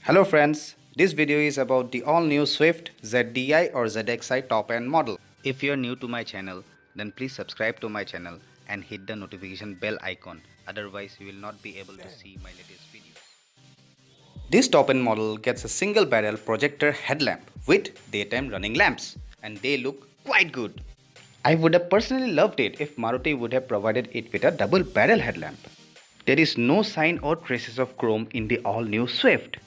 Hello friends, this video is about the all-new Swift ZDI or ZXi top-end model. If you are new to my channel, then please subscribe to my channel and hit the notification bell icon. Otherwise, you will not be able to see my latest videos. This top-end model gets a single barrel projector headlamp with daytime running lamps, and they look quite good. I would have personally loved it if Maruti would have provided it with a double barrel headlamp. There is no sign or traces of chrome in the all-new Swift.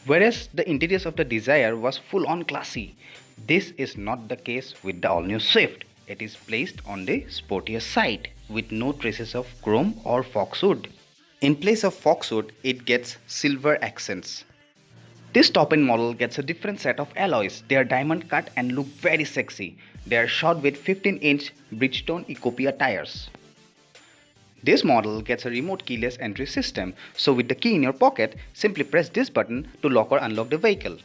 Whereas the interiors of the Dzire was full on classy, this is not the case with the all-new Swift. It is placed on the sportier side with no traces of chrome or foxwood. In place of foxwood, it gets silver accents. This top-end model gets a different set of alloys. They are diamond cut and look very sexy. They are shod with 15-inch Bridgestone Ecopia tires. This model gets a remote keyless entry system, so with the key in your pocket, simply press this button to lock or unlock the vehicle.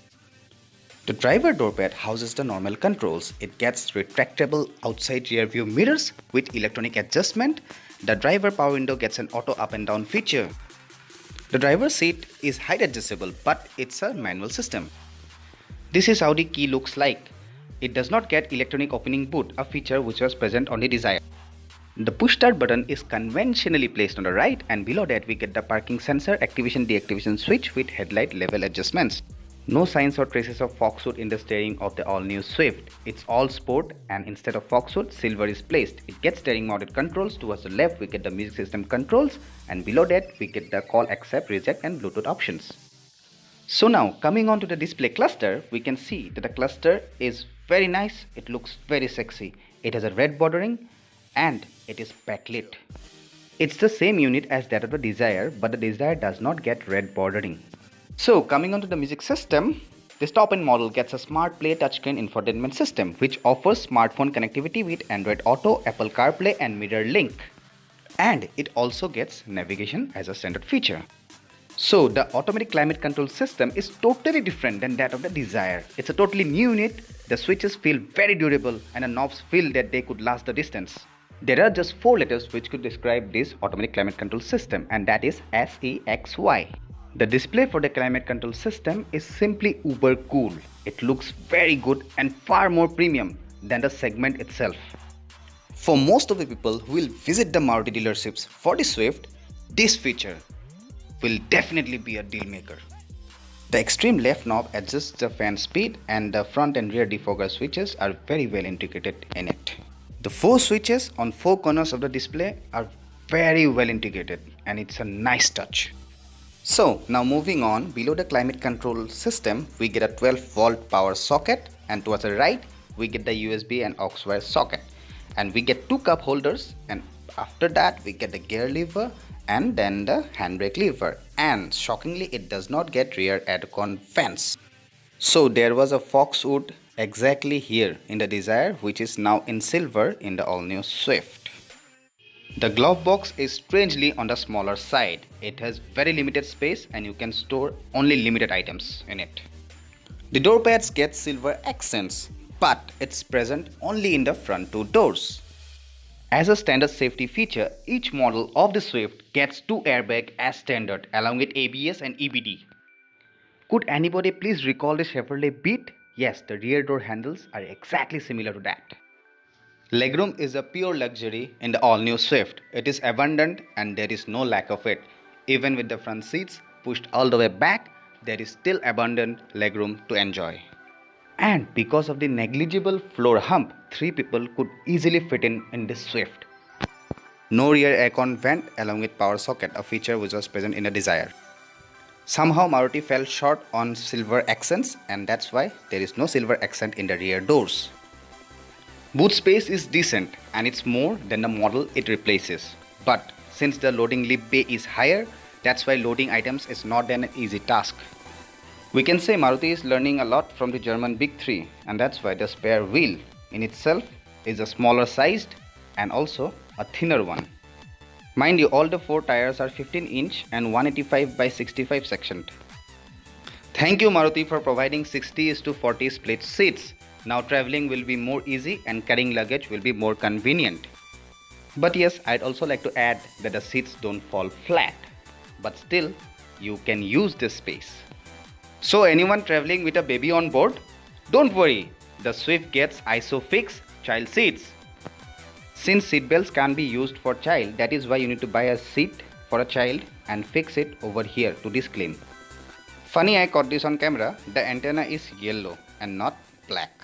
The driver door pad houses the normal controls. It gets retractable outside rear view mirrors with electronic adjustment. The driver power window gets an auto up and down feature. The driver's seat is height adjustable, but it's a manual system. This is how the key looks like. It does not get electronic opening boot, a feature which was present on the Dzire. The push start button is conventionally placed on the right, and below that we get the parking sensor activation deactivation switch with headlight level adjustments. No signs or traces of foxwood in the steering of the all new Swift. It's all sport, and instead of foxwood, silver is placed. It gets steering mounted controls. Towards the left we get the music system controls, and below that we get the call, accept, reject and Bluetooth options. So now coming on to the display cluster, we can see that the cluster is very nice. It looks very sexy. It has a red bordering and it is backlit. It's the same unit as that of the Dzire, but the Dzire does not get red bordering. So coming on to the music system, this top-end model gets a Smart Play touchscreen infotainment system which offers smartphone connectivity with Android Auto, Apple CarPlay and Mirror Link. And it also gets navigation as a standard feature. So the automatic climate control system is totally different than that of the Dzire. It's a totally new unit. The switches feel very durable and the knobs feel that they could last the distance. There are just 4 letters which could describe this automatic climate control system, and that is SEXY. The display for the climate control system is simply uber cool. It looks very good and far more premium than the segment itself. For most of the people who will visit the Maruti dealerships for the Swift, this feature will definitely be a deal maker. The extreme left knob adjusts the fan speed, and the front and rear defogger switches are very well integrated in it. The 4 switches on 4 corners of the display are very well integrated, and it's a nice touch. So now moving on, below the climate control system we get a 12-volt power socket, and towards the right we get the USB and aux wire socket, and we get 2 cup holders, and after that we get the gear lever and then the handbrake lever, and shockingly it does not get rear aircon vents. So there was a foxwood exactly here in the Dzire, which is now in silver in the all new Swift. The glove box is strangely on the smaller side. It has very limited space and you can store only limited items in it. The door pads get silver accents, but it's present only in the front 2 doors. As a standard safety feature, each model of the Swift gets 2 airbags as standard along with ABS and EBD. Could anybody please recall the Chevrolet Beat? Yes, the rear door handles are exactly similar to that. Legroom is a pure luxury in the all-new Swift. It is abundant and there is no lack of it. Even with the front seats pushed all the way back, there is still abundant legroom to enjoy. And because of the negligible floor hump, 3 people could easily fit in this Swift. No rear aircon vent along with power socket, a feature which was present in the Dzire. Somehow Maruti fell short on silver accents, and that's why there is no silver accent in the rear doors. Boot space is decent and it's more than the model it replaces. But since the loading lift bay is higher, that's why loading items is not an easy task. We can say Maruti is learning a lot from the German Big 3, and that's why the spare wheel in itself is a smaller sized and also a thinner one. Mind you, all the 4 tires are 15-inch and 185 by 65 sectioned. Thank you Maruti for providing 60:40 split seats. Now traveling will be more easy and carrying luggage will be more convenient. But yes, I'd also like to add that the seats don't fall flat, but still you can use this space. So anyone traveling with a baby on board? Don't worry, the Swift gets ISOFIX child seats. Since seat belts can be used for child, that is why you need to buy a seat for a child and fix it over here to this claim. Funny, I caught this on camera, the antenna is yellow and not black.